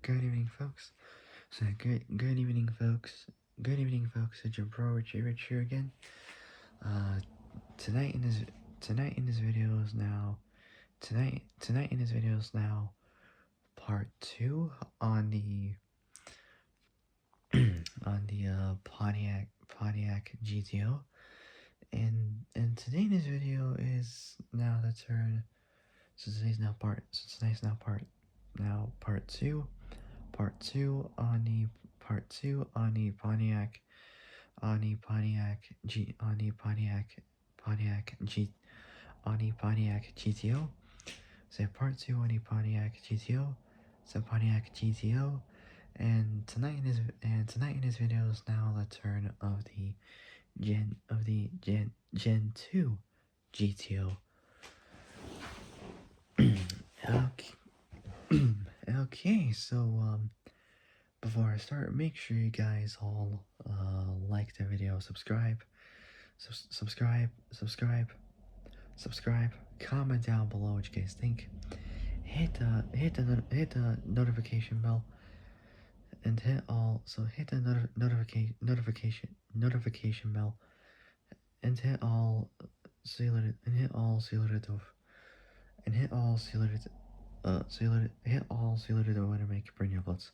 Good evening, folks. Good evening, folks. Good evening, folks. It's your bro Rich here again. Uh, tonight in this tonight in this video is now tonight in this video is now part two on the on the Pontiac GTO, and today in this video is now the turn. Today's now part two on the Pontiac GTO. So part two on the Pontiac GTO. So Pontiac GTO. Tonight in this video is now the turn of the Gen 2 GTO. Okay. Okay, so before I start, make sure you guys all like the video, subscribe, comment down below what you guys think. Hit the notification bell and hit the notification bell and hit all seal it and hit all seal it and hit all seal it hit all seal it when I make brand new uploads.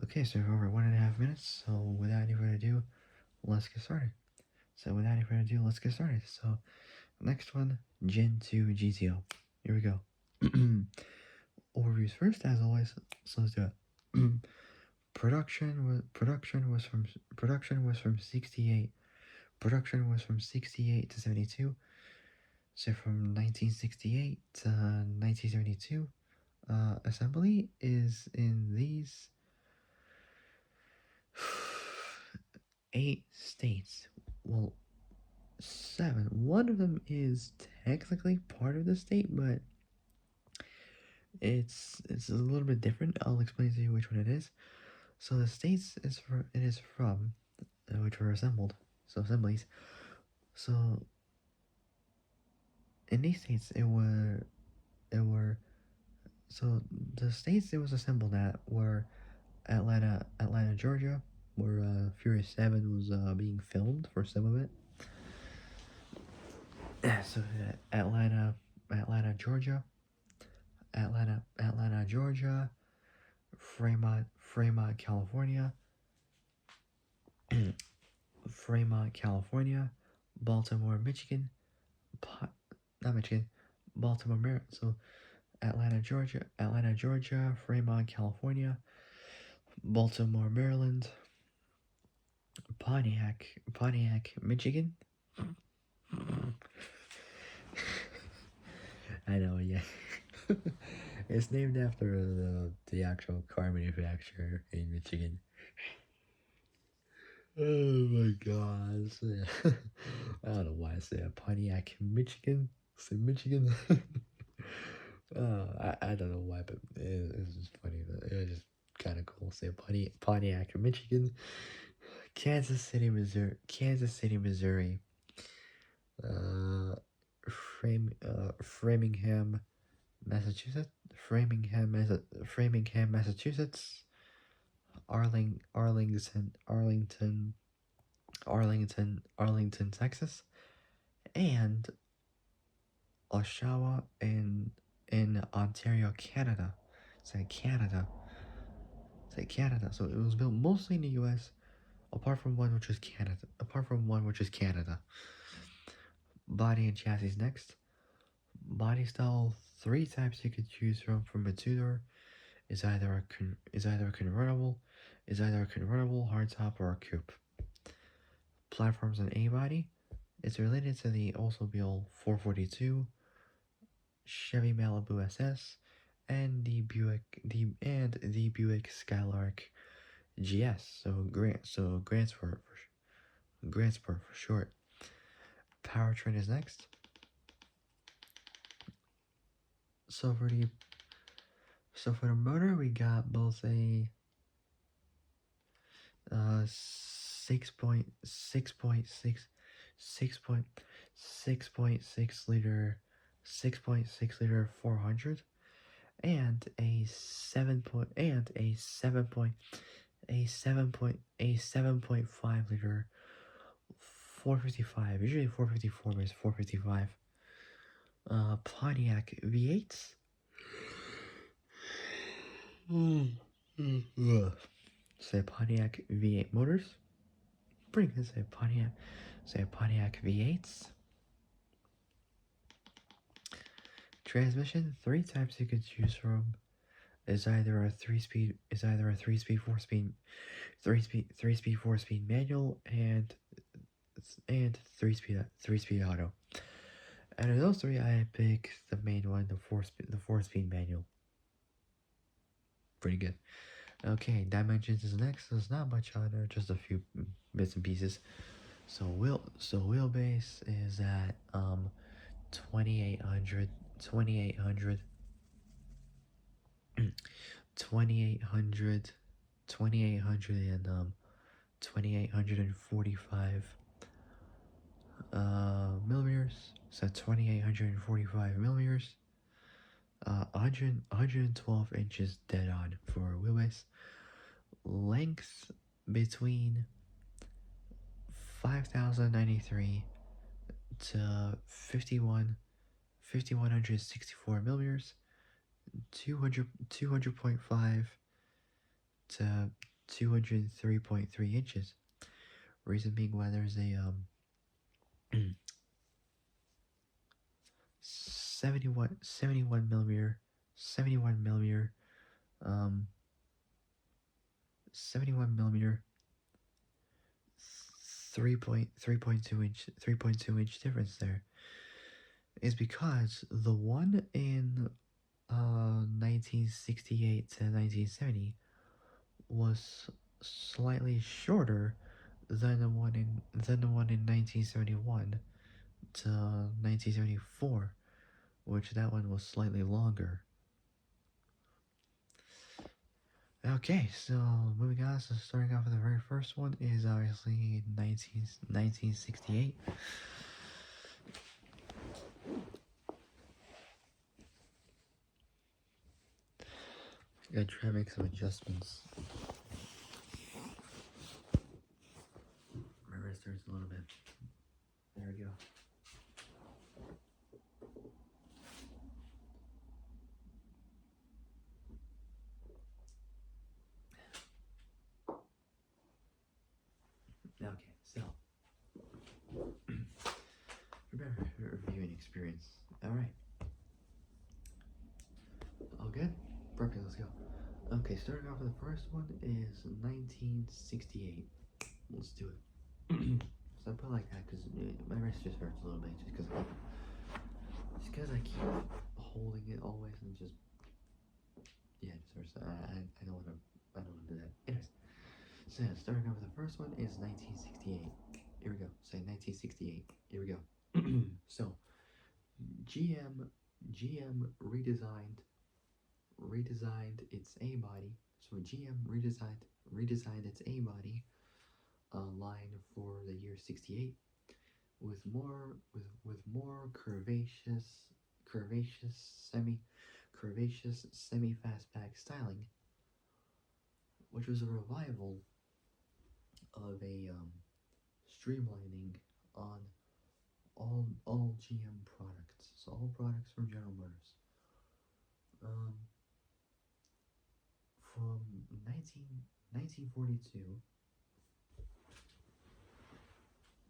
Okay, so we're over 1.5 minutes, so without any further ado, let's get started. So next one, Gen 2 GTO. Here we go. Overviews first, as always, so let's do it. Production was from 68 to 72. So from 1968 to 1972, assembly is in these 8 states. Well, 7. One of them is technically part of the state, but it's a little bit different. I'll explain to you which one it is. So the states is from which were assembled. So assemblies. So in these states so the states it was assembled at were Atlanta, Georgia, where Furious 7 was being filmed for some of it. So Atlanta, Georgia, Georgia, Fremont, California, Baltimore, Michigan, Baltimore, Maryland. So Atlanta, Georgia, Fremont, California, Baltimore, Maryland, Pontiac, Michigan. I know, yeah. It's named after the actual car manufacturer in Michigan. Oh my god. I don't know why I say a Pontiac, Michigan. Say Michigan. I don't know why, but it's just funny. It was just kind of cool. Say Pontiac, Michigan. Kansas City, Missouri. Framingham, Massachusetts. Framingham, Massachusetts. Arlington, Texas, and Oshawa in Ontario, Canada. Say Canada. So it was built mostly in the U.S. Apart from one which is Canada. Body and chassis next. Body style, 3 types you could choose from a two-door. Is either a convertible, hardtop, or a coupe. Platforms and A-body. It's related to the Oldsmobile 442, Chevy Malibu SS, and the Buick Skylark GS. So Grandsport for short. Powertrain is next. So for the motor, we got both a 6.6 liter 400 and a 7.5 liter 455, usually 454, but it's 455 Pontiac V8s. Say Pontiac V8 motors. Pretty good. Say Pontiac V8s. Transmission, three types you could choose from. Is either a three-speed, 4-speed, three-speed, 4-speed manual, and three-speed auto. Out of those three, I pick the main one, the four-speed manual. Pretty good. Okay, dimensions is next. There's not much on there, just a few bits and pieces. So wheelbase is at 2800 2800 2800 2800 and 2845 millimeters. So 2845 millimeters. 112 inches dead on for wheelbase. Length between 5093 to 5164 millimeters. 200.5 to 203.3 inches. Reason being why there's a 71 millimeter 71 millimeter 71 millimeter 3.2 inch difference there is because the one in 1968 to 1970 was slightly shorter than the one in 1971 to 1974, which that one was slightly longer. Okay, so moving on, so starting off with the very first one is obviously 1968. Gotta try to make some adjustments. My wrist hurts a little bit. There we go. Okay, so reviewing experience. Alright. All good? Perfect, let's go. Okay, starting off with the first one is 1968. Let's do it. So I put it like that because my wrist just hurts a little bit just because I keep holding it always and just it just hurts. I don't want to do that. Anyways, so yeah, starting off with the first one is 1968. Here we go. Say 1968. Here we go. So GM redesigned its A body. So GM redesigned its A body line for the year 68 with more curvaceous semi fastback styling, which was a revival of a streamlining on all GM products. So all products from General Motors. From 1942.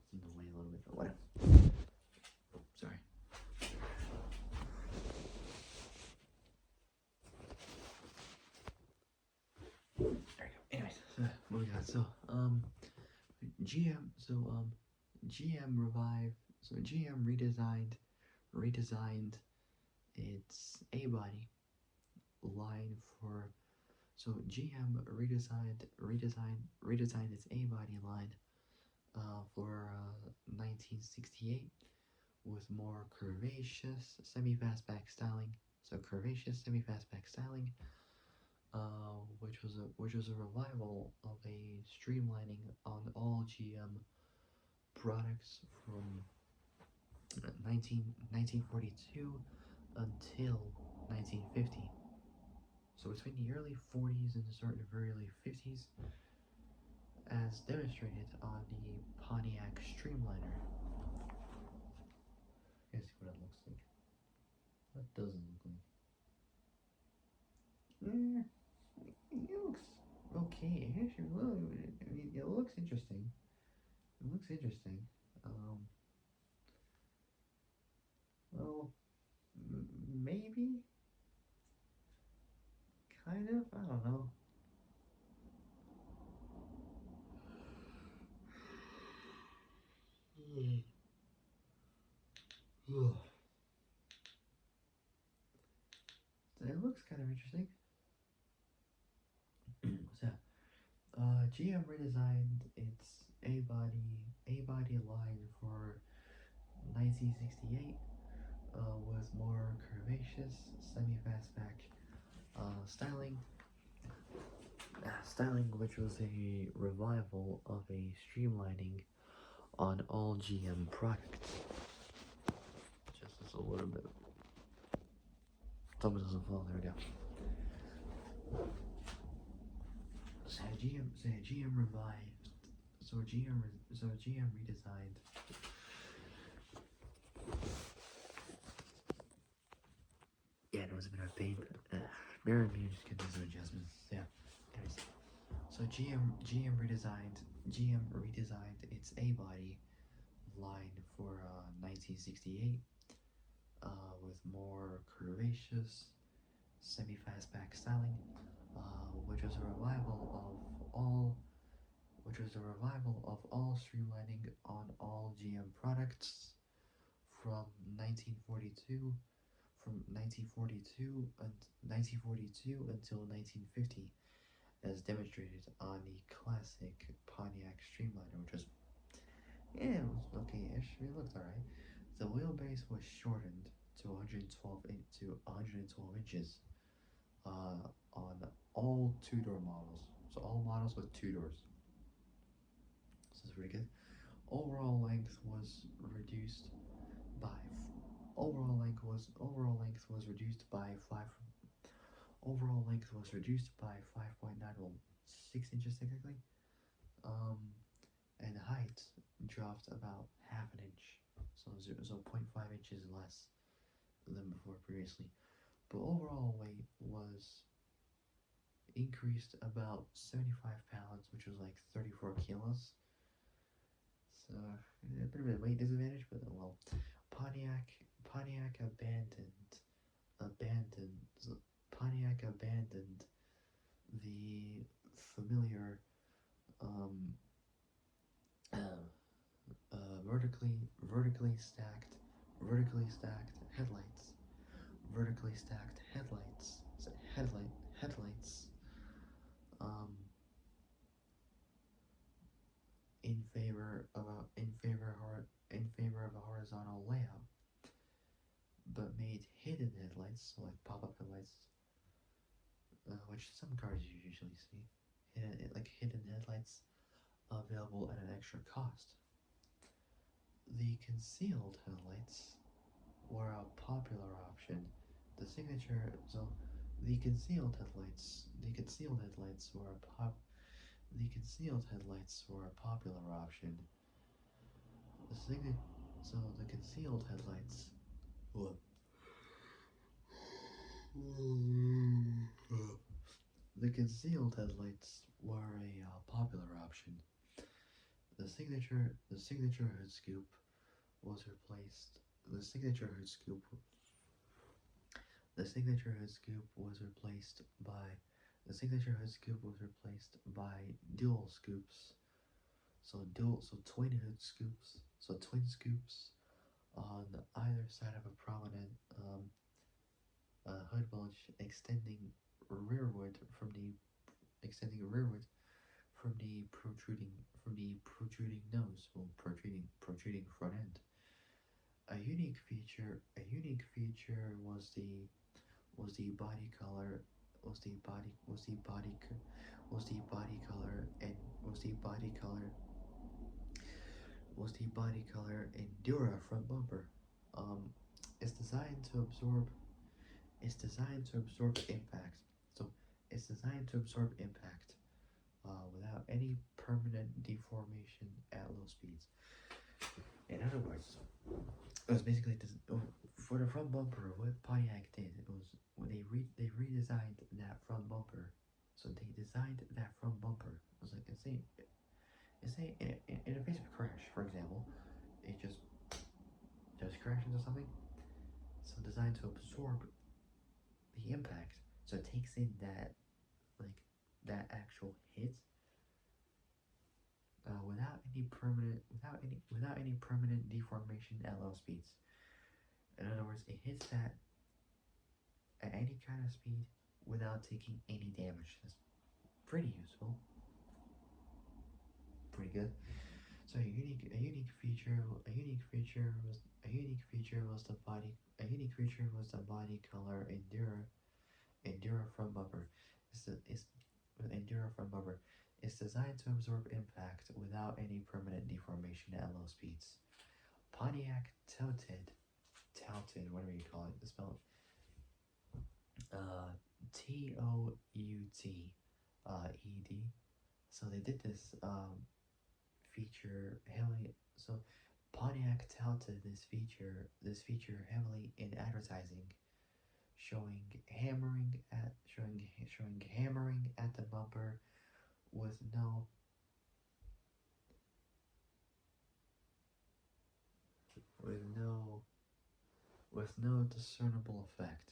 It's in the way a little bit, but whatever. Oh, sorry. There we go. Anyways, so moving on. So GM redesigned its A body line for. So GM redesigned its A body line for 1968 with more curvaceous semi-fastback styling. So curvaceous semi-fastback styling, which was a revival of a streamlining on all GM products from 1942 until 1950. So between the early 40s and the start of the very late 50s, as demonstrated on the Pontiac Streamliner. Let's see what it looks like. What does it look like? It looks okay. Actually, well, I mean, it looks interesting. It looks interesting. Well, maybe, kind of. I don't know. So it looks kind of interesting. So, GM redesigned its A-body line for 1968 with more curvaceous, semi-fastback styling, which was a revival of a streamlining on all GM products. Just as a little bit. Something doesn't fall. There we go. So GM revived. So GM redesigned. Yeah, it was a bit of a pain. Bear with me, I'm just getting some adjustments. Yeah. Anyways, so GM redesigned its A-body line for 1968 with more curvaceous, semi-fastback styling, which was a revival of all streamlining on all GM products from 1942 from 1942 until 1950, as demonstrated on the classic Pontiac Streamliner, which was, yeah, it was okay-ish. It looked alright. The wheelbase was shortened to 112 inches on all two-door models. So all models with two doors. So it's pretty good. Overall length was reduced by reduced by 5.9, well, 6 inches technically. And height dropped about half an inch, so 0.5 inches less than before previously. But overall weight was increased about 75 pounds, which was like 34 kilos. So a bit of a weight disadvantage, but well, Pontiac abandoned the familiar um, uh, vertically stacked headlights, so headlights, um, in favor of a horizontal layout, but made hidden headlights, so like pop-up headlights, which some cars you usually see, hidden headlights available at an extra cost. The concealed headlights were a popular option. The signature, so the concealed headlights were a popular option. The concealed headlights. What? The concealed headlights were a popular option. The signature hood scoop was replaced. The signature hood scoop. The signature hood scoop was replaced by. The signature hood scoop was replaced by dual scoops. So twin hood scoops. So twin scoops on either side of a prominent hood bulge, rearward from the extending rearward from the protruding nose, well, protruding front end. A unique feature was the body color was the body was the body was the body color and was the body color and Dura front bumper. Um, it's designed to absorb impact. So It's designed to absorb impact without any permanent deformation at low speeds. In other words, it was basically for the front bumper. What Pontiac did it was when they redesigned that front bumper. So they designed that front bumper. It was like say in a face of a crash, for example, it just crashed into something. So designed to absorb the impact. So it takes in like that actual hit without any permanent deformation at low speeds. In other words, it hits that at any kind of speed without taking any damage. That's pretty useful. Pretty good. So a unique feature was the body color Endura front bumper. It's Endura front bumper. It's designed to absorb impact without any permanent deformation at low speeds. Pontiac touted, whatever you call it, the spell TOUT So they did this feature heavily. So Pontiac touted this feature heavily in advertising, showing hammering at the bumper with with no no discernible effect.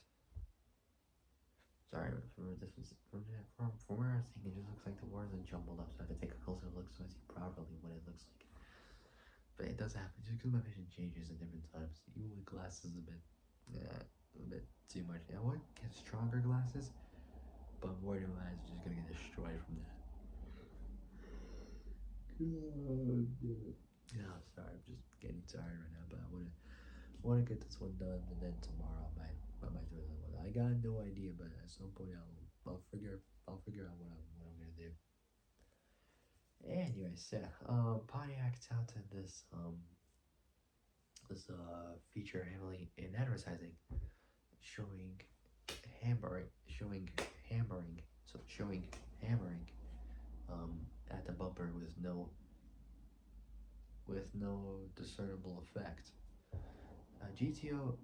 Sorry, from where I was thinking, it just looks like the words are jumbled up, so I have to take a closer look so I see properly what it looks like. But it does happen just because my vision changes at different times. Even with glasses, a bit too much. I want to get stronger glasses, but I'm worried my eyes are just gonna get destroyed from that. God damn it. Yeah, I'm sorry, I'm just getting tired right now, but I wanna get this one done, and then tomorrow I might do another one. I got no idea, but at some point I'll figure out what I'm gonna do. Anyways, yeah, Pontiac touted this feature heavily in advertising, showing showing hammering at the bumper with no discernible effect. A GTO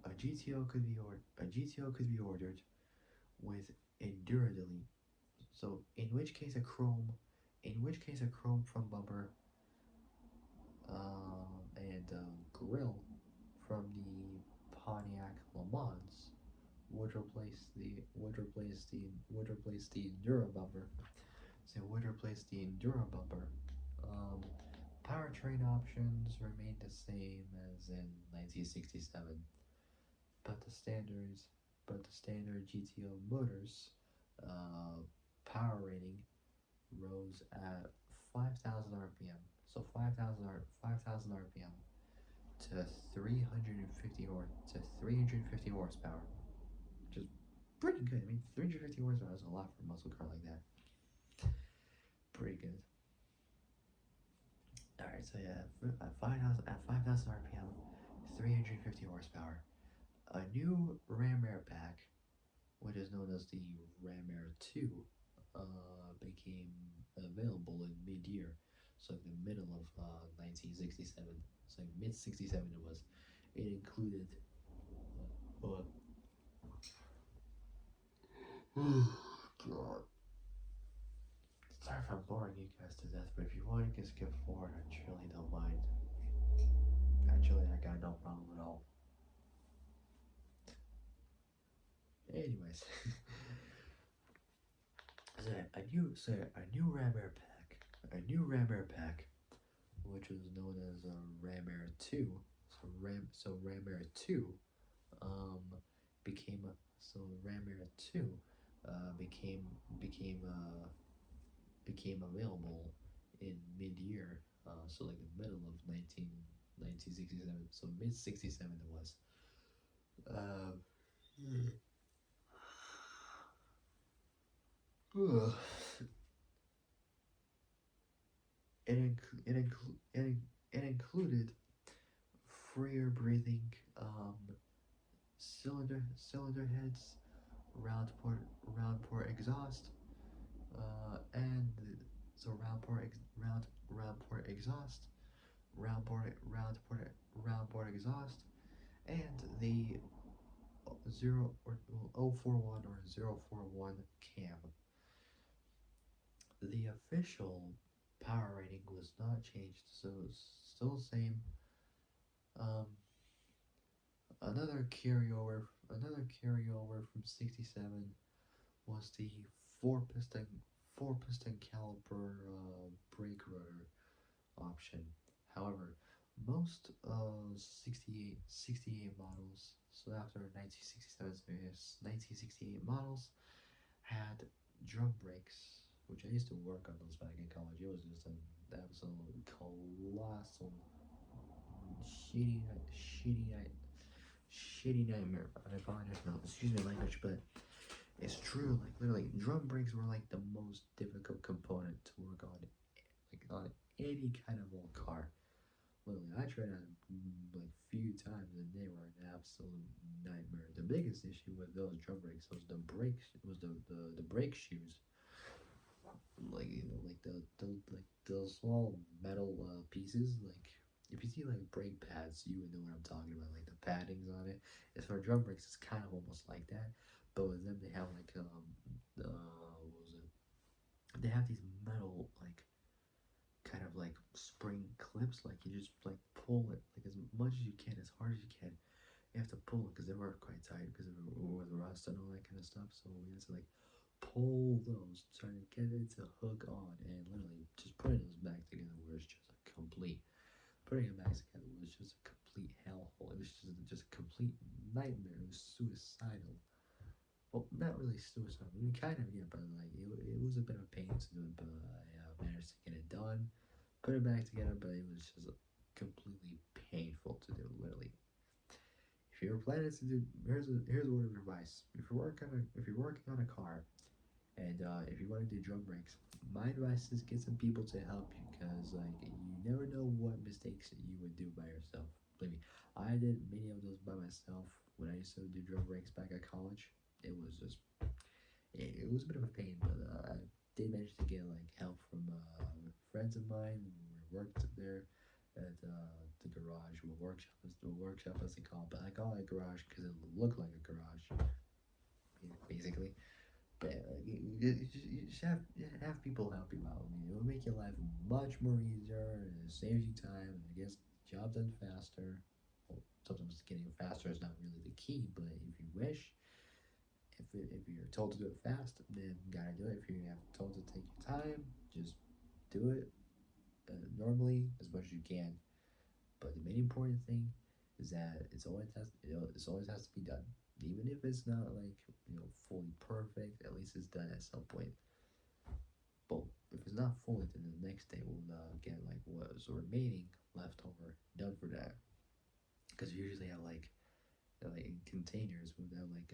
could be ordered with Endura delete. So in which case a chrome front bumper and grill from the Pontiac Le Mans would replace the Endura bumper. So it would replace the Endura bumper. Um, Powertrain options remain the same as in 1967, but the standard GTO motors power rating rose at 5,000 RPM. So 5,000 RPM to 350 horsepower, which is pretty good. I mean, 350 horsepower is a lot for a muscle car like that. Pretty good. All right, so yeah, at 5,000 RPM, 350 horsepower. A new Ram Air pack, which is known as the Ram Air 2, became available in mid-year, so the middle of 1967. So mid 67 it was. It included. God. Sorry if I'm boring you guys to death, but if you want, you can skip forward. I truly don't mind. Actually, I got no problem at all. Anyways, a new Ram Air pack, which was known as Ram Air 2. So Ram Air 2 um became Ram Air 2 became available in mid-year, so like the middle of 1967, so mid 67 it was. Uh, it included freer breathing cylinder heads, round port exhaust, And so round port exhaust, round port exhaust, and the 041 or 041 cam. The official power rating was not changed, so it's still the same. Um, another carryover from '67 was the four piston four piston caliper brake rotor option. However, most 68 models, so after 1967, 1968 models had drum brakes, which I used to work on those back in college. It was just an absolute colossal shitty, shitty, shitty nightmare. I apologize, no, excuse my language, but it's true. Like literally, drum brakes were like the most difficult component to work on, like on any kind of old car. Literally, I tried out like few times, and they were an absolute nightmare. The biggest issue with those drum brakes was the brakes. Was the brake shoes, like like the small metal pieces. Like if you see like brake pads, you would know what I'm talking about. Like the paddings on it. As for drum brakes, it's kind of almost like that, but with them they have like what was it? They have these metal like kind of like spring clips. Like you just like pull it like as much as you can, as hard as you can. You have to pull it because they were quite tight because of with rust and all that kind of stuff. So we had to like pull those, trying to get it to hook on, and literally just putting those back together was just a complete. Putting it back together was just a complete hellhole. It was just a complete nightmare. It was suicidal. Well, not really suicidal. I mean, kind of, yeah, but like it was a bit of a pain to do it, but I managed to get it done, put it back together, but it was just completely painful to do. Literally, if you're planning to do, here's a word of advice. If you're working on a car, and if you want to do drum brakes, my advice is get some people to help you, because like you never know what mistakes you would do by yourself. Believe me, I did many of those by myself when I used to do drum brakes back at college. It was just it was a bit of a pain, but I did manage to get like help from friends of mine who worked there at the garage, or workshop as they call it. But I call it a garage because it looked like a garage, basically. But you just have people help you out. I mean, it will make your life much more easier. And it saves you time, and it gets the job done faster. Well, sometimes getting it faster is not really the key, but if you wish, if you're told to do it fast, then you gotta do it. If you're told to take your time, just do it normally as much as you can. But the main important thing is that it's always has to be done, even if it's not like fully perfect. At least it's done at some point. But if it's not fully, then the next day we'll get like what was remaining left over done for that. Because we usually have like in containers, we would have like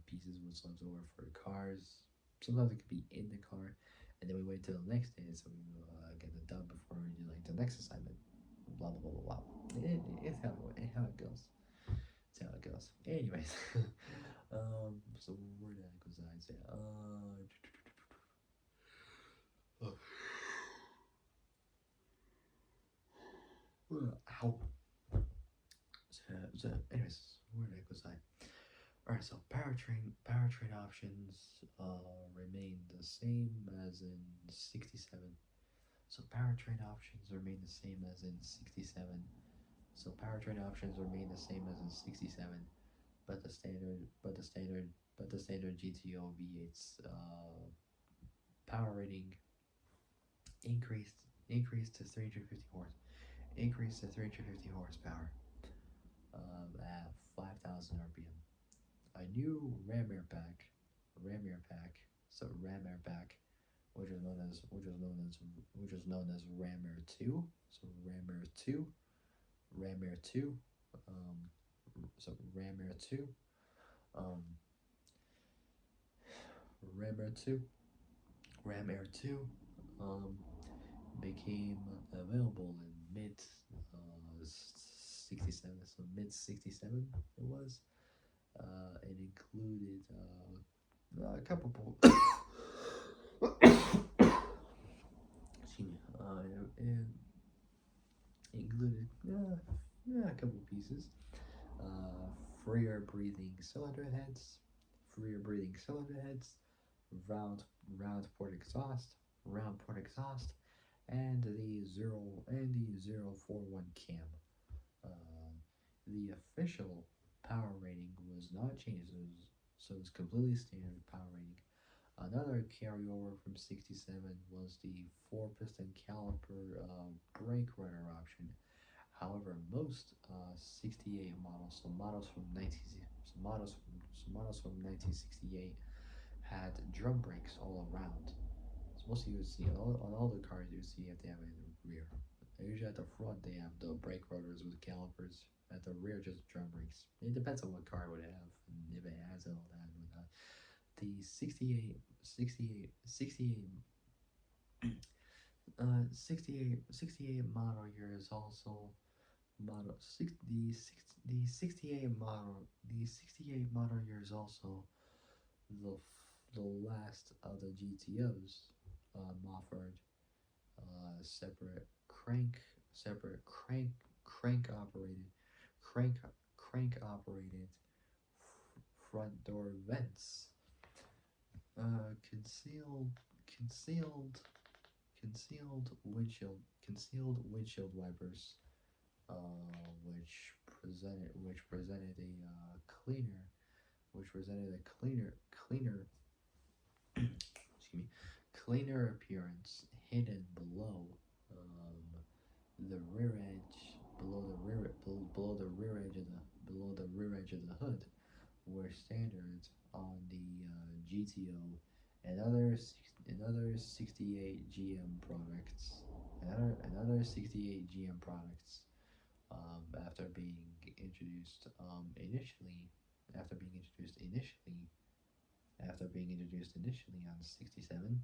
pieces what's left over for cars. Sometimes it could be in the car, and then we wait till the next day so we get it done before we do like the next assignment. Blah blah blah blah blah. How it goes. It's how it goes. Anyways, so where did I go? I say, ow. Anyways, where did I go? Alright, so powertrain options remain the same as in '67. So powertrain options remain the same as in '67. So powertrain options remain the same as in '67, but the standard GTO V8's power rating increased increased to 350 horse increased to 350 horsepower at 5,000 RPM. A new Ram Air pack, which was known as Ram Air 2. So Ram Air 2, Ram Air 2, um, so Ram Air 2, um, Ram Air 2, Ram Air 2, um, became available in mid 67. So mid 67 it was. It included a couple. Excuse me. It included a couple pieces. Uh, freer breathing cylinder heads, round round port exhaust, and the 041 cam. Uh, the official power rating was not changed, so it was completely standard power rating. Another carryover from 67 was the 4 piston caliper brake rotor option. However, most 68 models, models from 1968 had drum brakes all around. So mostly you would see on all the cars you would see if they have it in the rear. Usually at the front they have the brake rotors with calipers. At the rear just drum brakes. It depends on what car it would have and if it has all that and whatnot. The 68 model year is also model six the 68 model the 68 model year is also the the last of the GTOs offered separate crank operated crank crank operated front door vents, concealed concealed concealed windshield wipers, which presented a cleaner which presented a cleaner excuse me cleaner appearance hidden the rear edge below the rear edge of the rear edge of the hood were standards on the GTO and other 68 GM products and other 68 GM products after being introduced initially after being introduced initially on 67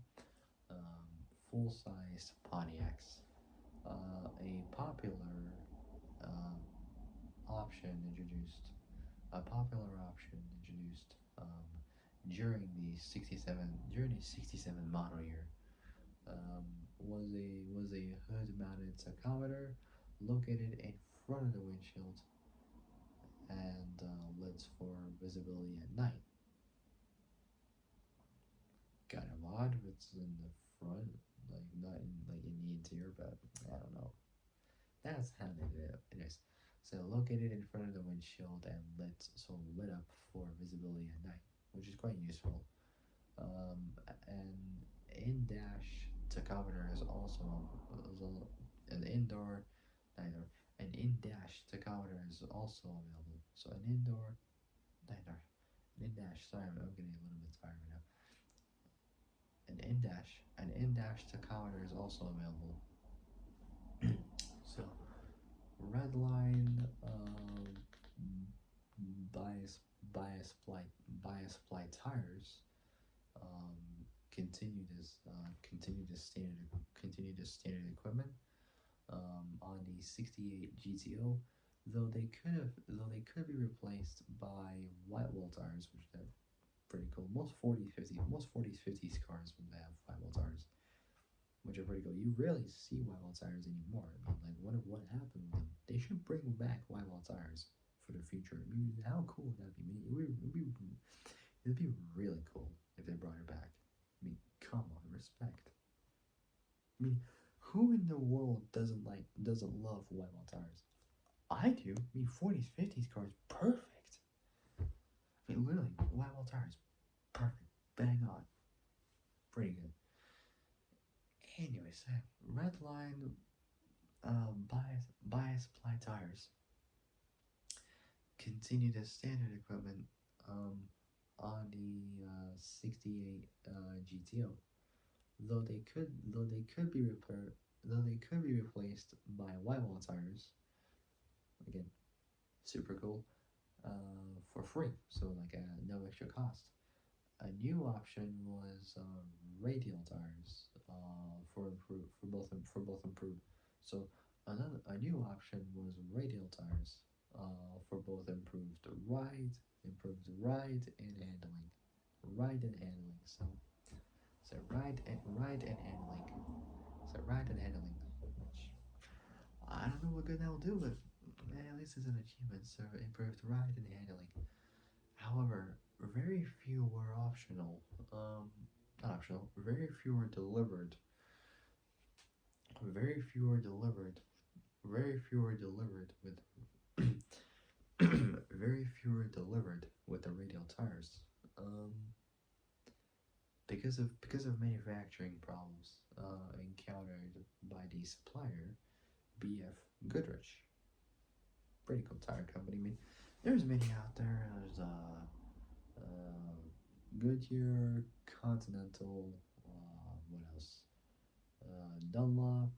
full-size Pontiacs, a uh, option introduced during the 67 model year was a hood-mounted tachometer located in front of the windshield and lids for visibility at night. Kind of odd if it's in the front, like not in the interior, but I don't know. That's how it is. So located in front of the windshield and lit up for visibility at night, which is quite useful. And in-dash tachometer is also an indoor neither. An in-dash tachometer is also available. So an indoor neither. An in-dash. Sorry, I'm getting a little bit tired right now. An in-dash tachometer is also available. So red line bias tires um, continue this standard equipment on the 68 GTO, though they could be replaced by white wall tires, which they're pretty cool. Most 40s 50s cars would have white wall tires, which are pretty cool. You rarely see white wall tires anymore. I mean, like what happened with them? They should bring back white wall tires for the future. I mean, how cool would that be? I mean, it'd be really cool if they brought it back. I mean, come on, respect. I mean, who in the world doesn't love white wall tires? I do. I mean, 40s, 50s cars, perfect. I mean, literally, white wall tires, perfect, bang on, pretty good. Anyways, red line bias ply tires continue the standard equipment on the 68 GTO, though they could be replaced by white wall tires. Again, super cool for free, so like no extra cost. A new option was radial tires for both improved. So a new option was radial tires for both improved ride and handling, ride and handling. So ride and handling. So ride and handling. Which I don't know what good that will do, but at least it's an achievement. So improved ride and handling. However, very few were optional. Not optional. Very few were delivered. Very few were delivered. Very few were delivered with. Very few were delivered with the radial tires. Um, because of manufacturing problems encountered by the supplier, BF Goodrich. Pretty cool tire company. I mean, there's many out there. There's Goodyear, Continental. What else? Dunlop.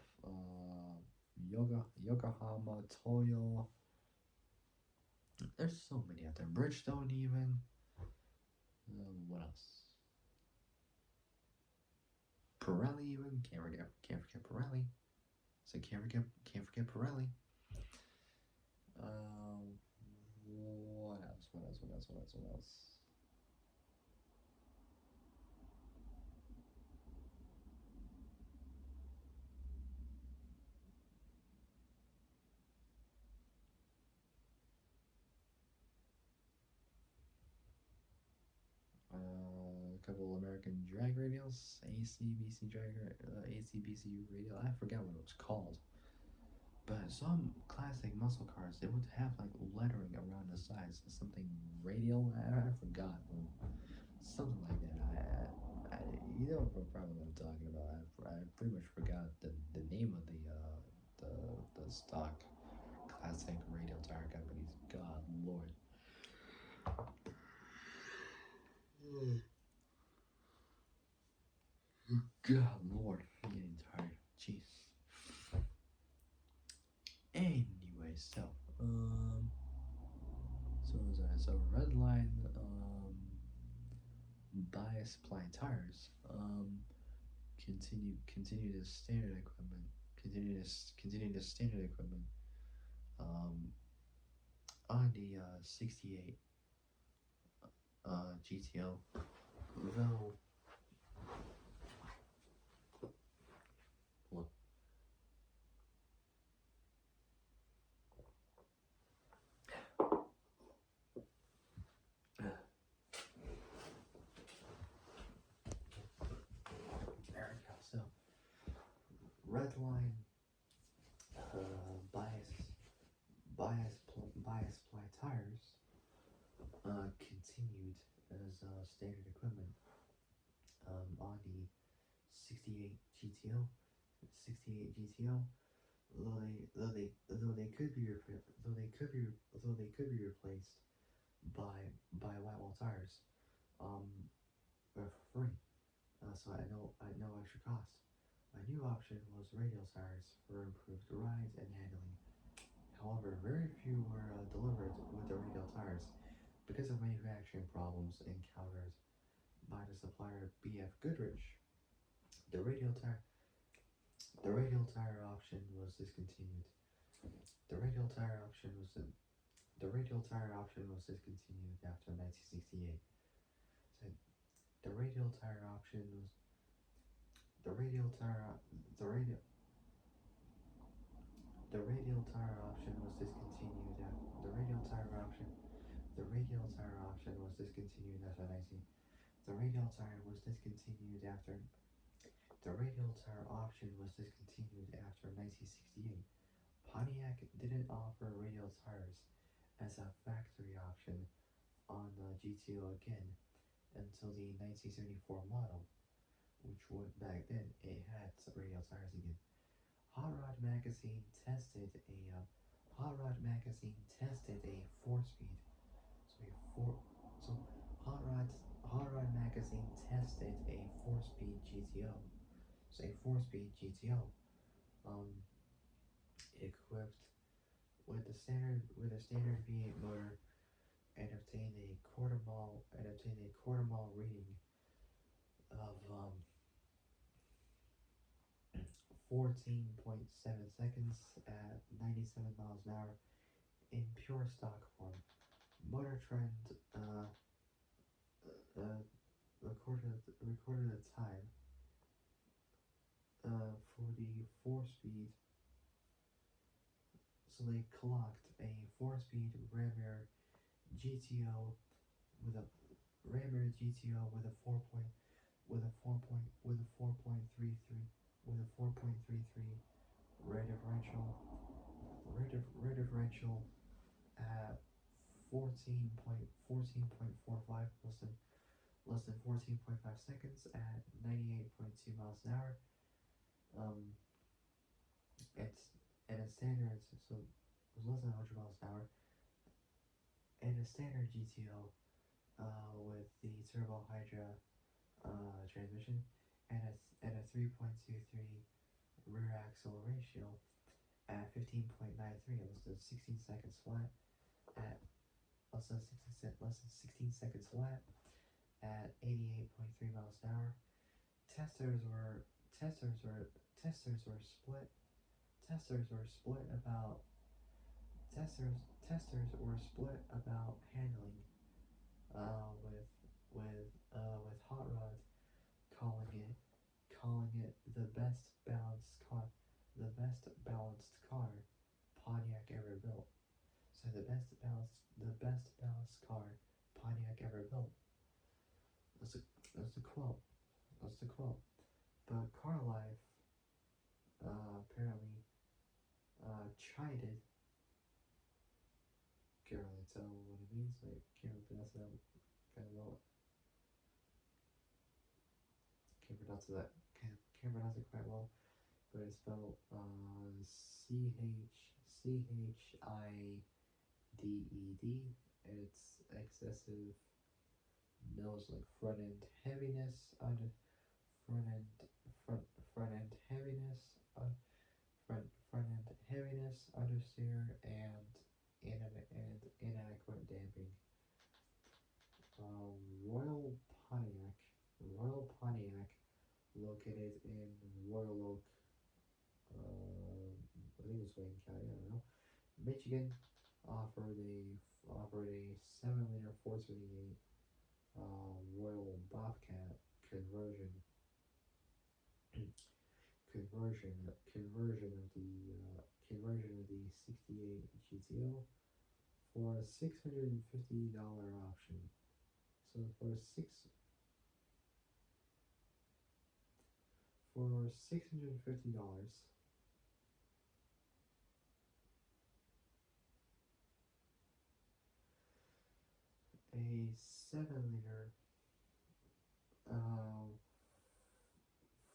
Yokohama, Toyo. There's so many out there. Bridgestone even. What else? Pirelli even. Can't forget Pirelli. So can't forget Pirelli. What else? What else? A couple American drag radials, ACBC radial. I forgot what it was called. But some classic muscle cars, they would have like lettering around the sides, something radial. I forgot, something like that. You know probably what I'm talking about. I pretty much forgot the name of the stock classic radial tire companies. God Lord. God Lord, I'm getting tired. Jeez. Anyway, so was I? So red line, bias ply tires, continue the standard equipment, continue the standard equipment, um, on the 68 GTO, though. Look, there we go. So red line, bias ply tires, continued as standard equipment, on the 68 GTO, 68 GTO. Though they could be replaced by white wall tires, um, for free. So at no extra cost. A new option was radial tires for improved rides and handling. However, very few were delivered with the radial tires because of manufacturing problems encountered by the supplier BF Goodrich. The radial tire the radial tire option was discontinued. The radial tire option was the radial tire option was discontinued after 1968. So the radial tire option was the radial tire the radial the radial tire option was discontinued after the radial tire option was discontinued after 19 the radial tire was discontinued after the radial tire option was discontinued after 1968. Pontiac didn't offer radial tires as a factory option on the GTO again until the 1974 model, which would back then it had radial tires again. Hot Rod Magazine tested a four-speed. So a four so Hot Rod Magazine tested a four-speed GTO. So a four-speed GTO, um, equipped with a standard V8 motor, and obtained a quarter mile reading of 14.7 seconds at 97 miles an hour in pure stock form. Motor Trend uh, recorded the time 4-speed. So they clocked a 4-speed Ram GTO with a Ram GTO with a 4.33 with a 4.33 rate differential rate differential at 14.45, less than 14.5 seconds at 98.2 miles an hour. It's and a standard, so it was less than 100 miles an hour. And a standard GTO with the turbo hydra transmission and a 3.23 rear axle ratio at 15.93, less than 16 seconds flat at less than 16 seconds flat at 88.3 miles an hour. Testers were testers were testers were split. Testers were split about testers were split about handling. With Hot Rod calling it the best balanced car Pontiac ever built. So the best balanced car Pontiac ever built. That's the quote. That's the quote. But Car Life apparently chided. Can't really tell what it means. Like can't really pronounce it kind of well. Can't pronounce it quite well. But it's spelled CHIDED. It's excessive nose, like front end heaviness under front end front end heaviness front end heaviness understeer and inadequate damping. Royal Pontiac located in Royal Oak, I think it's Wayne County, I don't know, Michigan, offered a 7-liter 428 Royal Bobcat conversion of the 68 GTO for a $650 option. So for $650, a 7-liter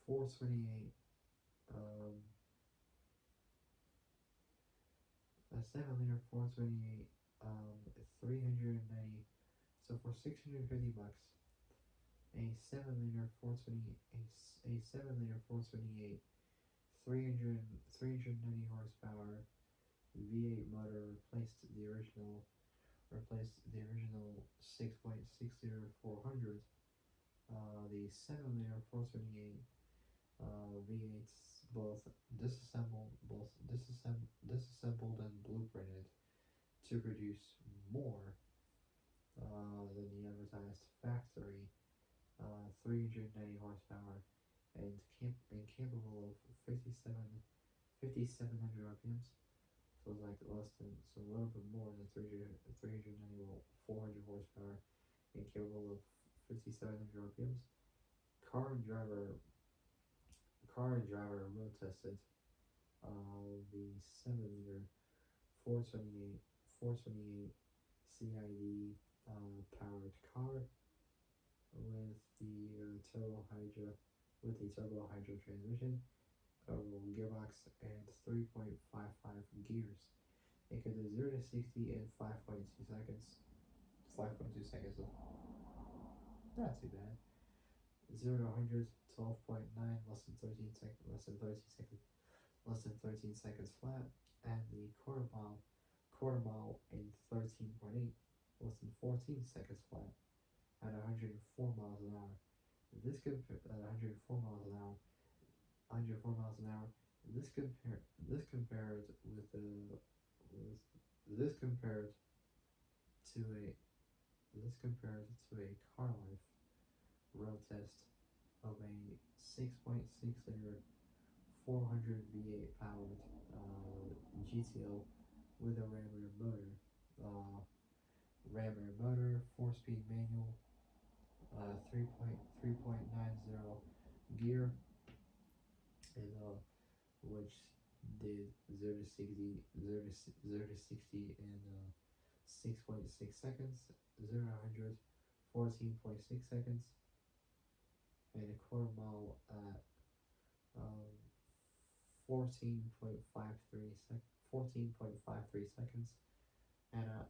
428 a 7-liter 428 390. So for $650, a 7-liter 428 390 horsepower V8 motor replaced the original 6.6-liter 400. The 7-liter 428 V8s disassembled and blueprinted to produce more than the advertised factory 390 horsepower and capable of 5,700 RPMs. So it's like a little bit more than 390 volt, 400 horsepower, and capable of 5,700 RPMs. Car and driver road tested the 7-liter 428 CID powered car with the turbo hydro transmission, gearbox, and 3.55 gears. It could do 0 to 60 in 5.2 seconds. 5.2 seconds, not too bad. 0 to 100, 12.9, less than 13 seconds flat, and the quarter mile in 13.8, less than 14 seconds flat, at 104 miles an hour. This could at 104 miles an hour. 104 miles an hour. This compared to a Car Life road test of a 6.6-liter 400 V8 powered GTO with a ram rear motor. Uh, ram rear motor, 4-speed manual, 3.90 gear, and which did 0 to 60 in 6.6 seconds, 0 to 100 14.6 seconds, and a quarter mile at um, 14.53 seconds, and at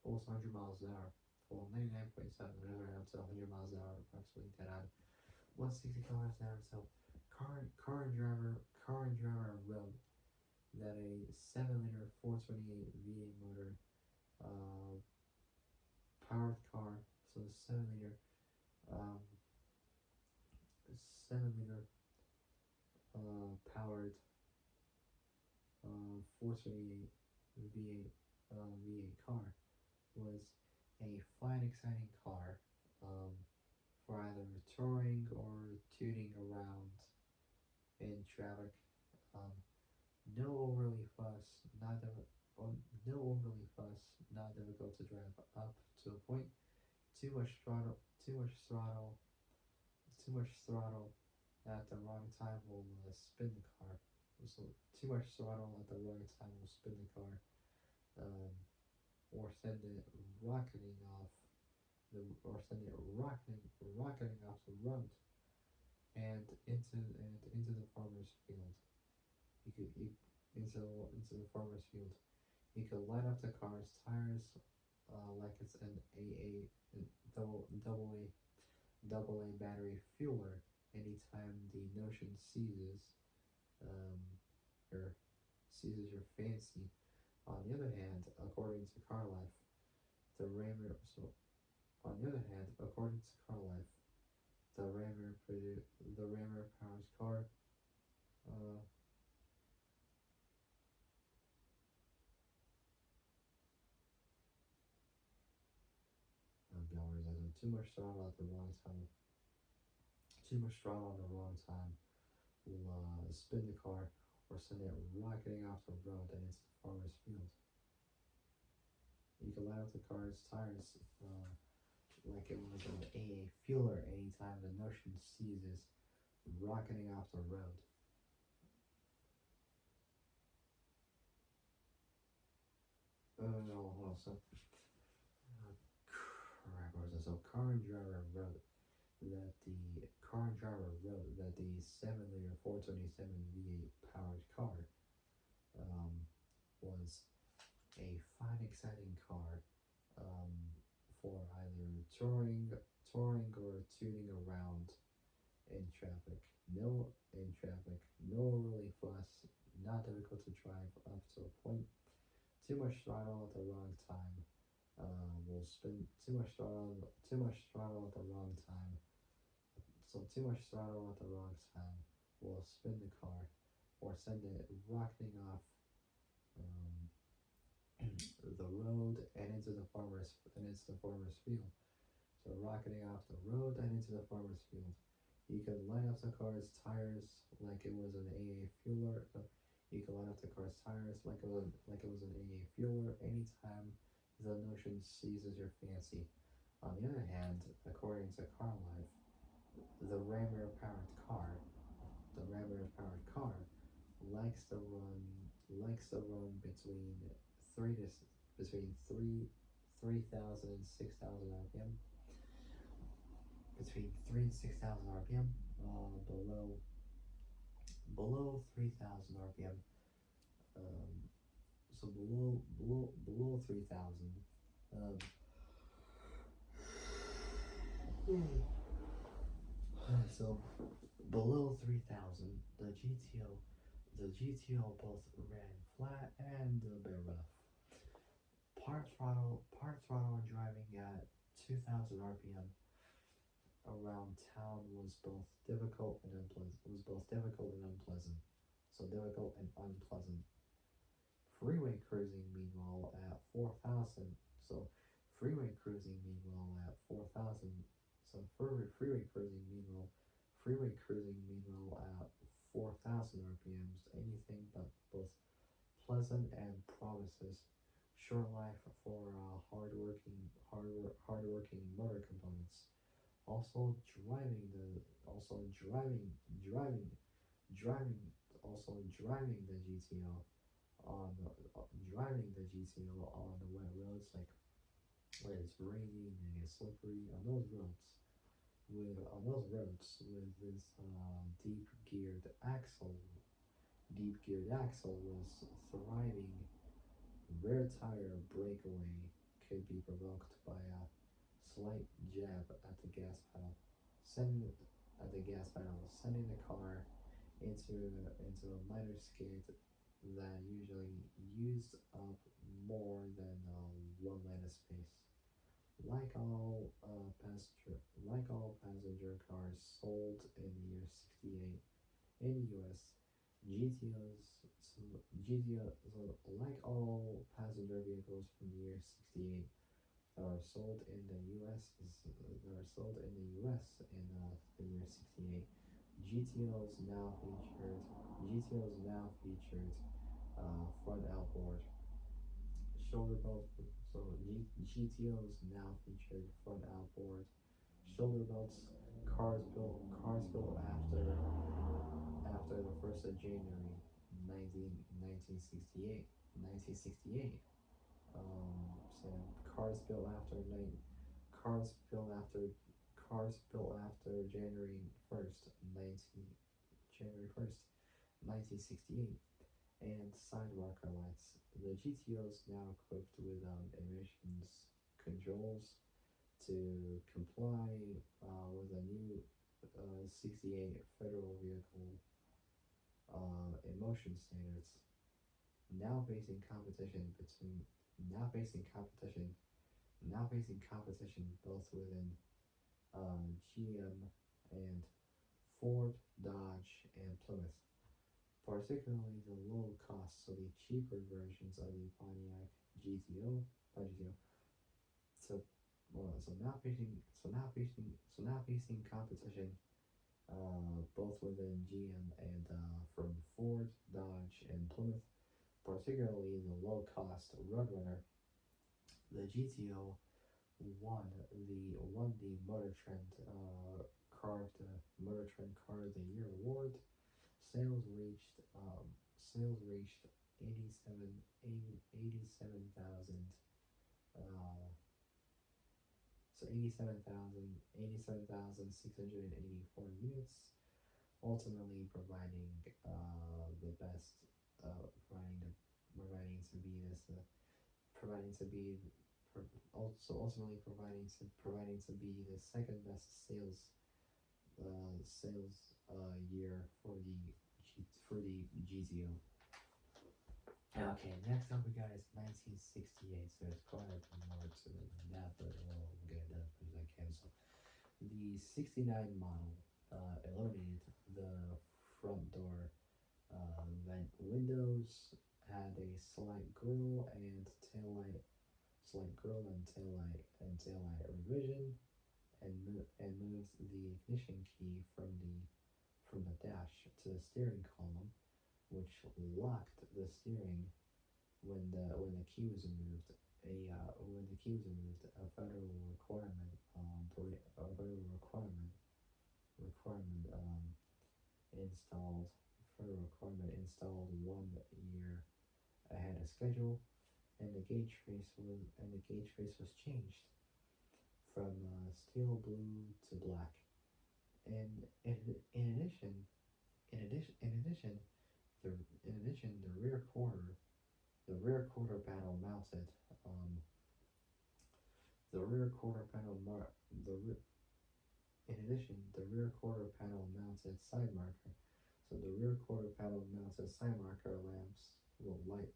almost 100 miles an hour. Well, 99.7, whatever, up to 100 miles an hour, approximately. That at 160 kilometers an hour. So, car and driver wrote that a 7-liter 428 V8 motor, uh, powered car. So, 7-liter, um, 7-liter, powered 428 V8 V8 car was a fine, exciting car, for either touring or tooting around in traffic. Um, no overly fuss, not diff- no overly fuss, not difficult to drive up to a point. Too much throttle, too much throttle, too much throttle at the wrong time will spin the car. So too much throttle at the wrong time will spin the car, um, or send it rocketing off or send it rocketing off the road and into the farmer's field. You could you, into the farmer's field. You could light up the car's tires, like it's an A.A. double A battery fueler. Anytime the notion um, seizes your fancy. On the other hand, according to car life, the Rammer. So on the other hand, according to car life, the Rammer powers car. Uh, too much throttle at the wrong time. Too much throttle at the wrong time will spin the car or send it rocketing off the road and into the farmer's field. You can light up the car's tires, like it was an A.A. fueler anytime the notion seizes rocketing off the road. No, hold on, so, crap, where was it? So, car and driver wrote that the 7-liter 427 V8 powered car, um, was a fine, exciting car, um, for either touring or tuning around in traffic. No really fuss, not difficult to drive up to a point. Too much throttle at the wrong time. Will spin too much throttle at the wrong time. So too much throttle at the wrong time will spin the car or send it rocketing off, um, the road and into the farmer's field. So rocketing off the road and into the farmer's field. You could light up the car's tires like it was an A.A. fueler. You could light up the car's tires like it was an A.A. fueler anytime the notion seizes your fancy. On the other hand, according to car life, the Rammer powered car likes to run three to between 3,000 and 6,000 RPM, between 3 and 6,000 RPM, below 3,000 RPM, um, so below 3,000, um, so below 3,000, the GTO both ran flat and a bit rough. Part throttle and driving at 2,000 RPM around town was both difficult and unpleasant. So difficult and unpleasant. Freeway cruising, meanwhile, at 4,000. So freeway cruising, meanwhile, at 4,000. So freeway cruising, meanwhile, at 4,000 1,000 RPMs, anything but both pleasant and promises short life for hardworking motor components. Also driving, driving, driving the GTO driving the GTO on the wet roads, like when it's raining and it's slippery on those roads. With this deep geared axle was thriving. Rear tire breakaway could be provoked by a slight jab at the gas pedal, sending sending the car into a minor skid that usually used up more than 1 lane of space. Like all passenger cars sold in the year '68 in the U.S., GTOs, so like all passenger vehicles from the year '68 that are sold in the U.S. In the year '68, GTOs now featured front outboard shoulder belt. So GTOs now featured front outboard shoulder belts. Cars built after the 1st of January 1968. So cars built after cars built after January 1st, 1968, and sidewalker lights. The GTOs now equipped with emissions controls to comply with the new '68 federal vehicle emission standards. Now facing competition between now facing competition now facing competition both within GM and Ford, Dodge, and Plymouth, particularly the low cost, so the cheaper versions of the Pontiac GTO, So, now facing competition, both within GM and from Ford, Dodge, and Plymouth, particularly the low cost Roadrunner. The GTO won the Motor Trend Car of the Year award. Sales reached 87,000 uh, so 87,684 units, ultimately the best, providing to be this, providing to be, also ultimately providing to be the second best year for the GTO. Okay, next up we got is 1968, so it's quite a bit more to it than that, but we'll get it done as quick as I can. So, the '69 model eliminated the front door vent windows, had a slight grill and taillight revision, and moved the ignition key from the dash to the steering column, which locked the steering when the key was removed. A federal requirement installed installed 1 year ahead of schedule, and the gauge trace was changed from steel blue to black. And in addition, in addition, in addition, the rear quarter panel mounted the rear quarter panel mar- the re- in addition the rear quarter panel mounted side marker. So the rear quarter panel mounted side marker lamps will light.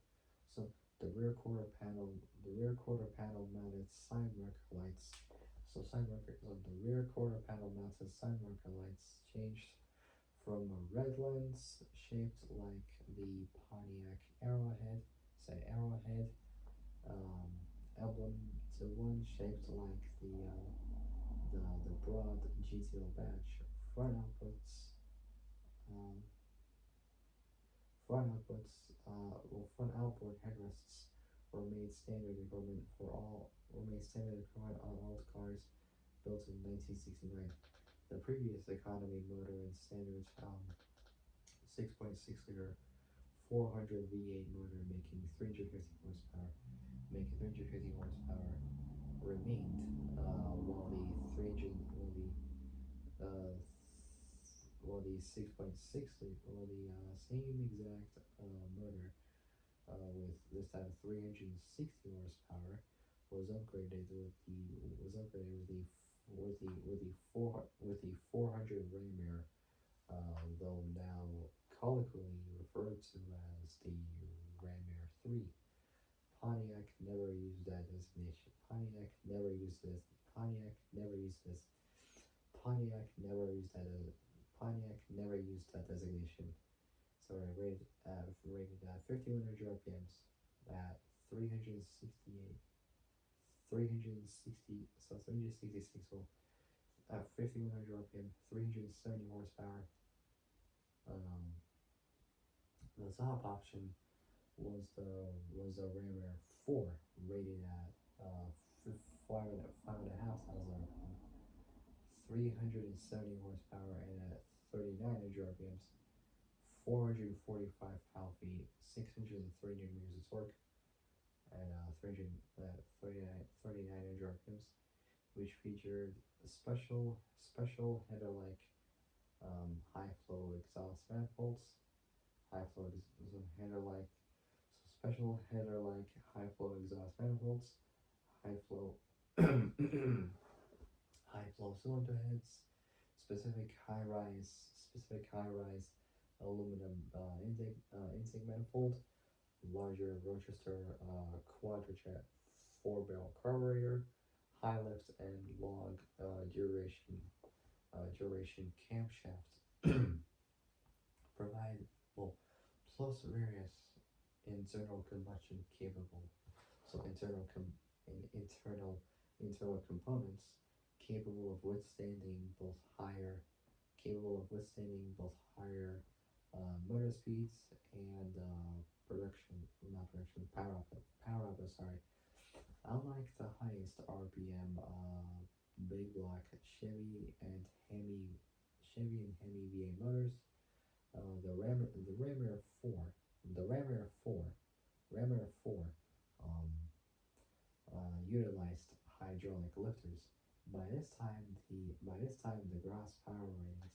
So the rear quarter panel mounted side marker lights. So the rear quarter panel mounted side marker lights changed from a red lens shaped like the Pontiac Arrowhead um, emblem to one shaped like the broad GTO badge. Front outputs um, front outboard headrests were made standard equipment on all cars built in 1969. The previous economy motor and standard 6.6 liter 400 V8 motor making 350 horsepower remained, uh, while the 6.6 while the same exact motor with this time 360 horsepower was upgraded with the 400 ram air, though now colloquially referred to as the Ram Air 3. Pontiac never used that designation. Pontiac never used this. Pontiac never used that. Pontiac never used that designation. So rated at 5100 RPMs at 368, 360, so 366 volt at 5100 RPM, 370 horsepower. Um, the top option was the Ram Air 4, rated at five and a half thousand RPM, 370 horsepower, and at 3900 RPMs, 445 pound feet, 603 newton meters of torque, and 3900 RPMs, which featured a special header-like high flow exhaust manifolds, high flow header-like special header-like high flow exhaust manifolds, high flow high flow cylinder heads, specific high rise aluminum intake manifold, larger Rochester quadrajet 4-barrel carburetor, high lift and long duration camshaft. Provide well plus various internal combustion capable, so internal components capable of withstanding both higher motor speeds and power output. Sorry, unlike the highest RPM big block Chevy and Hemi V8 motors, the Ram Air 4 the Ram Air 4 Ram Air 4 um, utilized hydraulic lifters. By this time the gross power ratings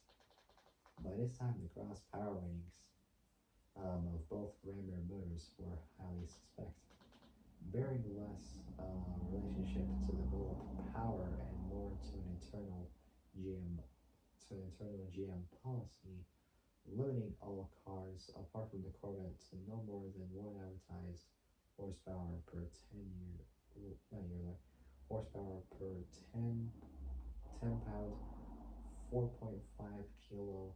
of both Ram Air motors were highly suspect, bearing less relationship to the goal of power and more to GM an internal GM policy limiting all cars apart from the Corvette to no more than one advertised horsepower per 10 pound, 4.5 kilo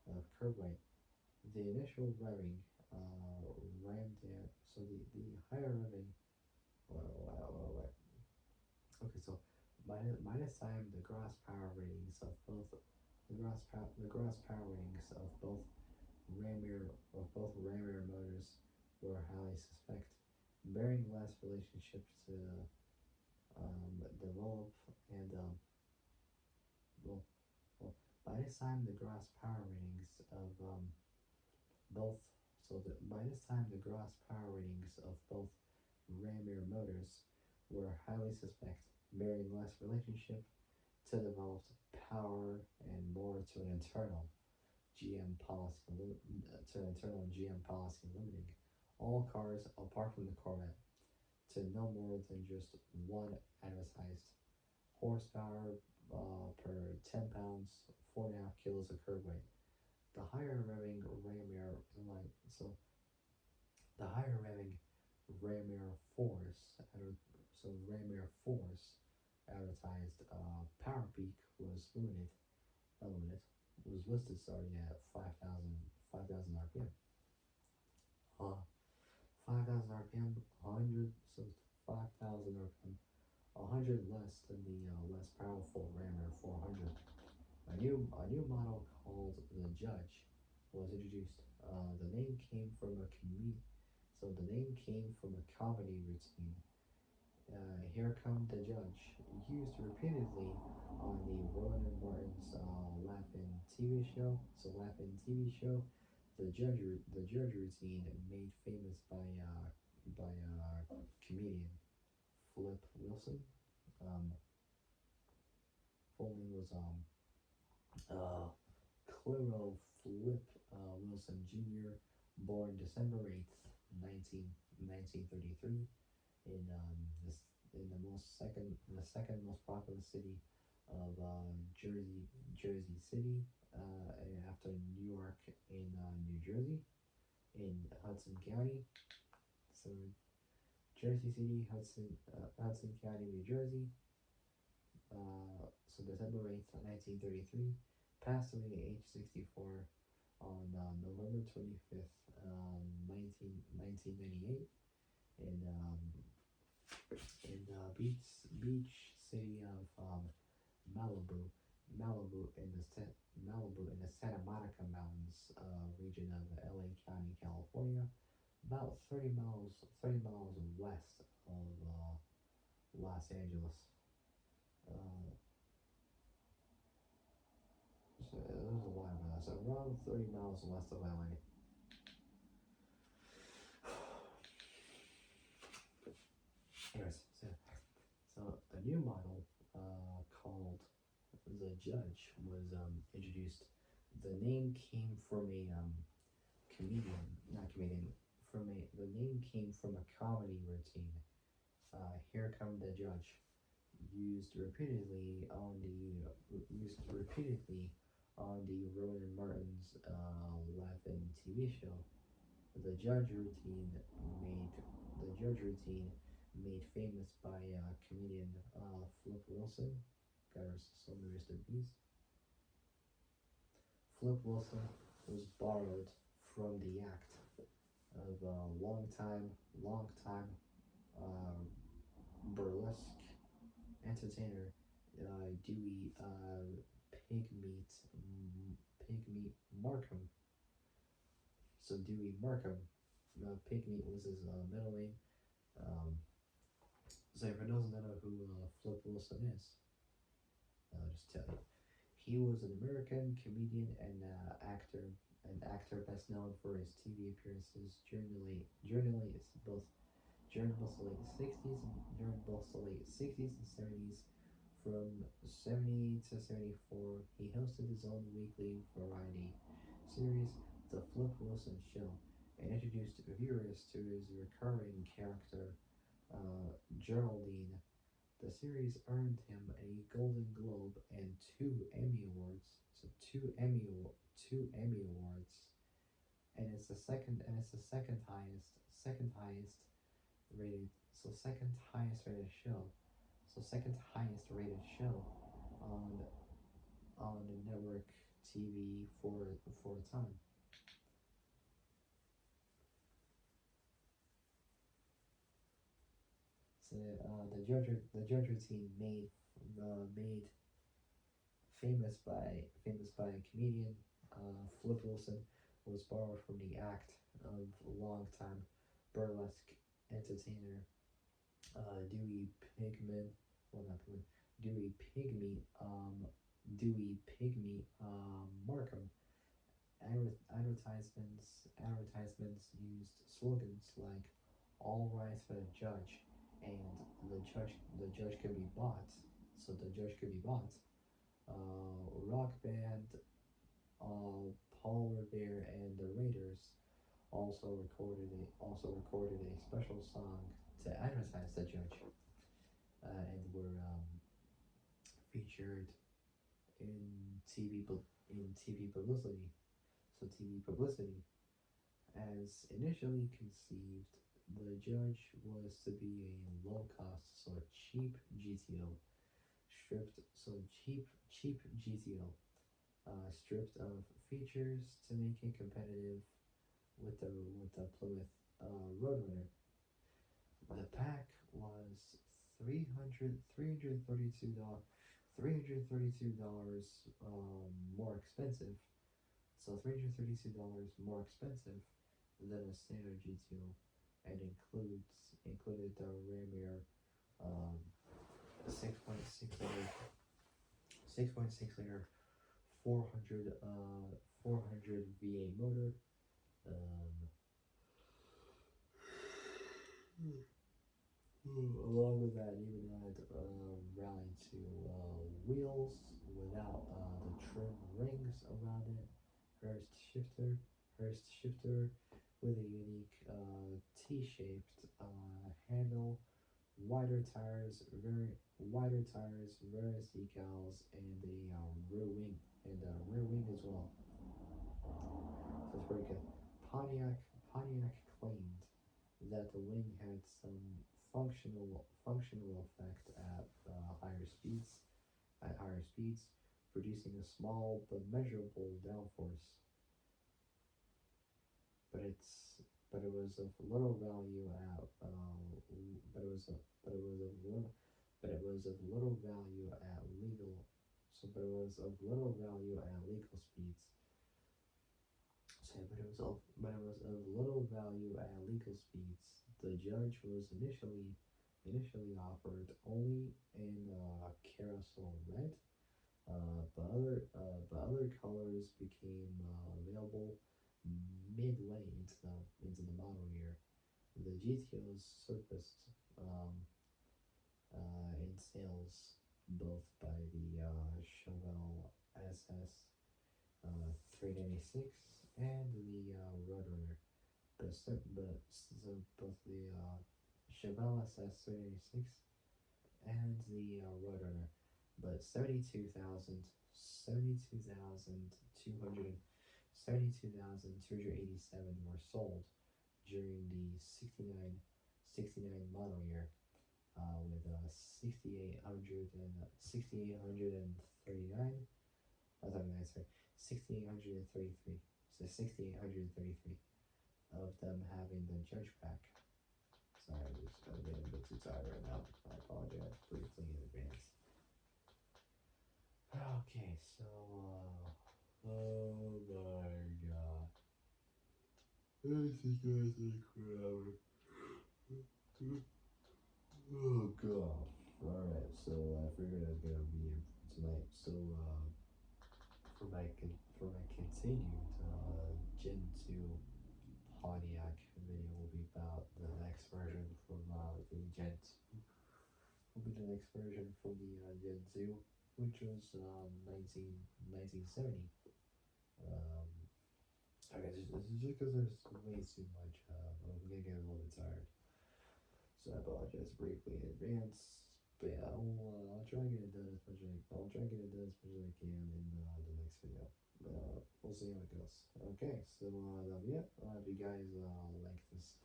of curb weight. The initial revving rammed down, so the higher revving, well, okay, so by this time the gross power ratings of both Ram Air motors were highly suspect, bearing less relationship to develop and well, well, by this time the gross power ratings of both by this time the gross power ratings of both Ram Air motors were highly suspect, bearing less relationship to developed power and more to an internal GM policy limiting all cars apart from the Corvette to no more than just one advertised horsepower per 10 pounds, 4.5 kilos of curb weight. The higher revving Ram Air Force, advertised power peak was listed starting at 5,000 RPM. 5,000 RPM, 100, so 5,000 RPM, 100 less than the less powerful Ram Air 400. A new model called the Judge was introduced. The name came from So the name came from a comedy routine. Here Come the Judge, used repeatedly on the Rowan Martin's Laugh-In TV show. So Laugh-In TV show, the judge routine made famous by comedian Flip Wilson. Um, Full name was uh, Clero Flip Wilson Jr., born December 8th, 1933, in this in the second most populous city of Jersey City, after New York and New Jersey, in Hudson County. So Jersey City, Hudson County, New Jersey. So December 8th, 1933, passed away at age 64 on November 25th, 1998, in beach city of Malibu, Malibu in the Santa Monica Mountains region of L.A. County, California, about 30 miles west of Los Angeles. Uh, so there's a lot of that. So around 30 miles west of LA. Anyways, so a new model called the Judge was introduced. The name came from a comedian, not comedian, the name came from a comedy routine. Here Come the Judge, used repeatedly on the Rowan Martin's Laugh-In TV show. The Judge routine made famous by comedian Flip Wilson. God rest in peace. Flip Wilson was borrowed from the act of long time uh, burlesque entertainer Dewey Pigmeat Markham. So Dewey Markham, Pigmeat was his middle name. Um, so for those who don't know who Flip Wilson is, I'll just tell you. He was an American comedian and actor best known for his TV appearances during both the late 60s and during both the late 60s and 70s. From 70 to 74, he hosted his own weekly variety series, The Flip Wilson Show, and introduced viewers to his recurring character, Geraldine. The series earned him a Golden Globe and two Emmy Awards. So two Emmy Awards, and it's the second highest rated. So second highest rated show on the network TV for a time. So the judge routine made famous by a comedian Flip Wilson, was borrowed from the act of longtime burlesque entertainer Dewey Pigman, well not Pigman, Dewey Pigmeat Markham. Advertisements used slogans like "All rise for the judge" and the judge could be bought. So the judge could be bought. Rock band Paul Revere and the Raiders also recorded a special song to advertise the judge, and were featured in TV publicity. So TV publicity, as initially conceived, the judge was to be a low cost, so cheap GTO, cheap GTO, stripped of features to make it competitive with the Plymouth Roadrunner. The pack was $332 more expensive. So $332 more expensive than a standard GTO. and included the Ramier 6.6 liter 400 V8 motor. Along with that, you would add rally to wheels without the trim rings around it. Hurst shifter, Hurst shifter with a unique T-shaped handle, wider tires, various decals, and a rear wing, as well. So it's pretty good. Pontiac claimed that the wing had some functional effect at higher speeds, producing a small but measurable downforce. But it was of little value at but it was of but it was of little but it was of little value at legal so but it was of little value at legal speeds. But it was of little value at legal speeds. The judge was initially offered only in carousel red, but other colors became available midway into the model year. The GTOs surfaced in sales both by the Chevelle SS 396 and the Roadrunner. Both the Chevelle SS 396 and the Roadrunner, but 72,287 were sold during the 69 model year, with 6,839. I was having nicer. 6,833. So 6,833 of them having the judge pack. Sorry, I'm just getting a bit too tired right now. I apologize briefly in advance. Okay, so oh my god. I think I think forever. Oh god. Alright, so I figured I was gonna be here tonight. So for my continued Gen 2 Pontiac video will be about the next version from the Gen 2. Will be the next version from the Gen 2, which was 1970. Okay, this is just because there's way too much. I'm gonna get a little bit tired, so I apologize briefly in advance. But yeah, I'll try and get it done as much as I can in the next video. We'll see how it goes. Okay, so yeah, if you guys like this,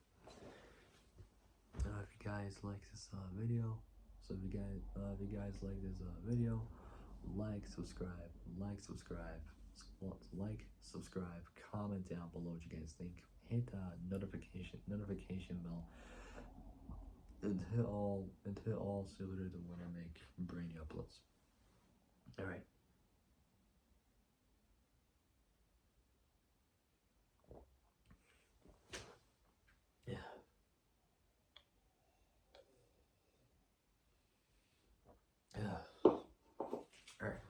video, so if you guys like this video, subscribe, comment down below what you guys think. Hit notification bell, and hit all so that when I make brand new uploads. All right. Yeah. Alright.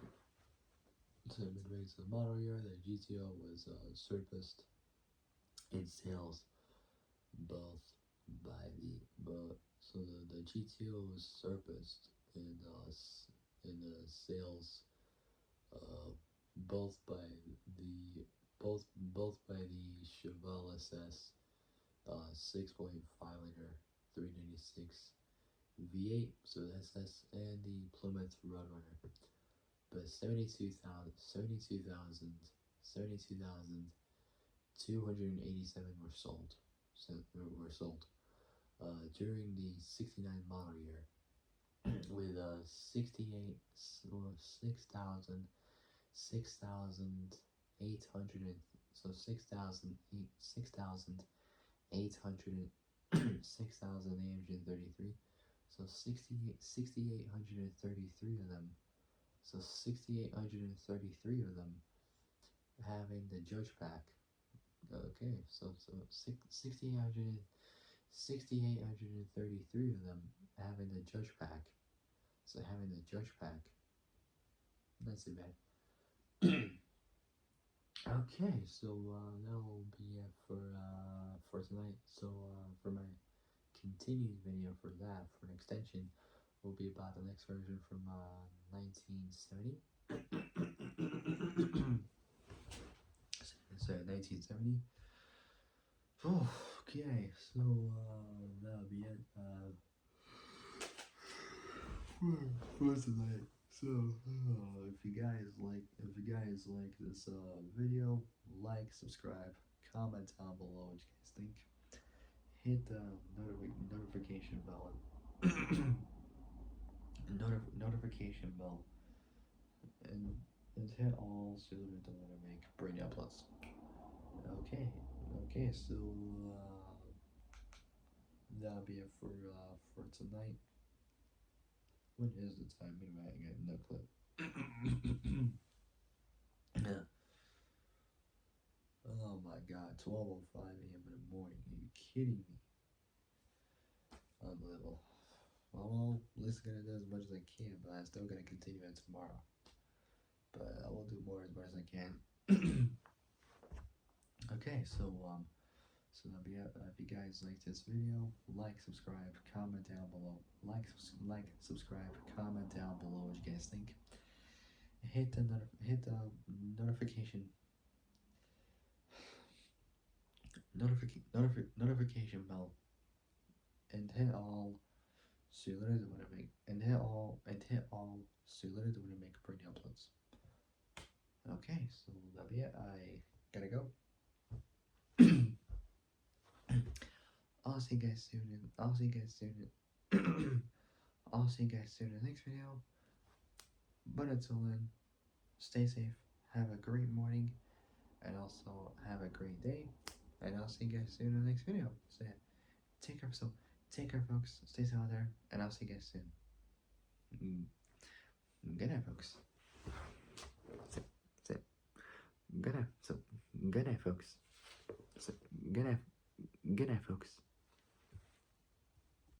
So midway to the model year, the GTO was surfaced in sales both by the GTO was surfaced in sales both by the Chevelle SS 6.5 liter 396 V8, so the SS, and the Plymouth Roadrunner, but 72,287 were sold. During the 69 model year, with 6,800, so 6,833, so 6,833 of them, having the judge pack. Okay, so 6,833 6,833 of them having the judge pack. So having the judge pack, not too bad. Okay, so that'll be it for tonight. So for my continued video for that, for an extension, will be about the next version from 1970. So 1970. Oh, okay, so that'll be it for tonight. So if you guys like this video, like, subscribe, comment down below what you guys think. Hit the notification bell. Notification bell, and hit all so that I don't want to make brain uploads. Okay, so that'll be it for tonight. What is the time? Anyway, I got no clue. Yeah. Oh my god, 12:05 a.m. in the morning. Are you kidding me? Unbelievable. Well, at least I'm gonna do as much as I can, but I'm still gonna continue it tomorrow. But I will do more as much as I can. Okay, so that'll be it. If you guys like this video, like, subscribe, comment down below. Like, subscribe, comment down below what you guys think. Hit the notification bell, and hit all so you literally want to make hit all so you literally want to make pretty uploads. Okay, so that'll be it. I gotta go. I'll see you guys soon. I'll see you guys soon in the next video. But until then, stay safe, have a great morning, and also have a great day. And I'll see you guys soon in the next video. So yeah, take care, folks. Stay safe out there, and I'll see you guys soon. Good night, folks. Good night, folks. Good night, folks.